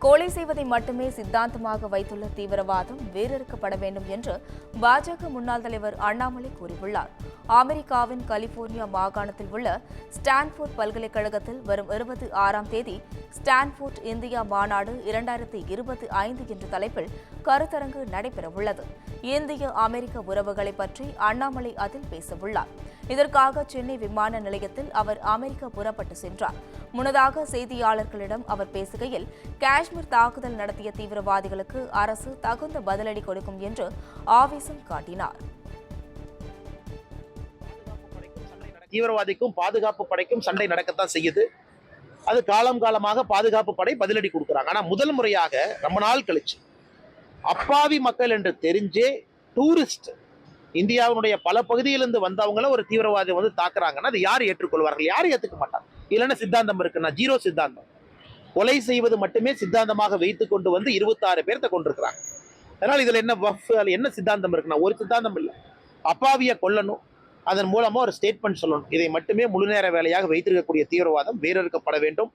கொலை செய்வதை மட்டுமே சித்தாந்தமாக வைத்துள்ள தீவிரவாதம் வேரறுக்கப்பட வேண்டும் என்று பாஜக முன்னாள் தலைவர் அண்ணாமலை கூறியுள்ளார். அமெரிக்காவின் கலிபோர்னியா மாகாணத்தில் உள்ள ஸ்டான்போர்ட் பல்கலைக்கழகத்தில் வரும் 26ஆம் தேதி ஸ்டான்போர்ட் இந்தியா மாநாடு 2025 என்ற தலைப்பில் கருத்தரங்கு நடைபெறவுள்ளது. இந்திய அமெரிக்க உறவுகளை பற்றி அண்ணாமலை அதில் பேசவுள்ளார். இதற்காக சென்னை விமான நிலையத்தில் அவர் அமெரிக்கா புறப்பட்டு சென்றார். முன்னதாக செய்தியாளர்களிடம் அவர் பேசுகையில், காஷ்மீர் தாக்குதல் நடத்திய தீவிரவாதிகளுக்கு அரசு தகுந்த பதிலடி கொடுக்கும் என்று ஆவேசம் காட்டினார். தீவிரவாதிக்கும் பாதுகாப்பு படைக்கும் சண்டை நடக்கத்தான் செய்யுது. அது காலம் காலமாக பாதுகாப்பு படை பதிலடி கொடுக்குறாங்க. ஆனா முதல் முறையாக ரொம்ப நாள் கழிச்சு அப்பாவி மக்கள் என்று தெரிஞ்சே டூரிஸ்ட் இந்தியாவுடைய பல பகுதியிலிருந்து வந்தவங்கள ஒரு தீவிரவாதி வந்து தாக்குறாங்கன்னா அது யார் ஏற்றுக்கொள்வார்கள்? யாரும் ஏற்றுக்க மாட்டாங்க. இல்லைன்னா சித்தாந்தம் இருக்குன்னா ஜீரோ சித்தாந்தம். கொலை செய்வது மட்டுமே சித்தாந்தமாக வைத்துக் கொண்டு வந்து 26 பேர்த்த கொண்டிருக்கிறாங்க. அதனால இதுல என்ன என்ன சித்தாந்தம் இருக்குன்னா ஒரு சித்தாந்தம் இல்லை. அப்பாவியை கொல்லணும், அதன் மூலமா ஒரு ஸ்டேட்மெண்ட் சொல்லணும். இதை மட்டுமே முழு நேர வேலையாக வைத்திருக்கக்கூடிய தீவிரவாதம் வேறறுக்கப்பட வேண்டும்.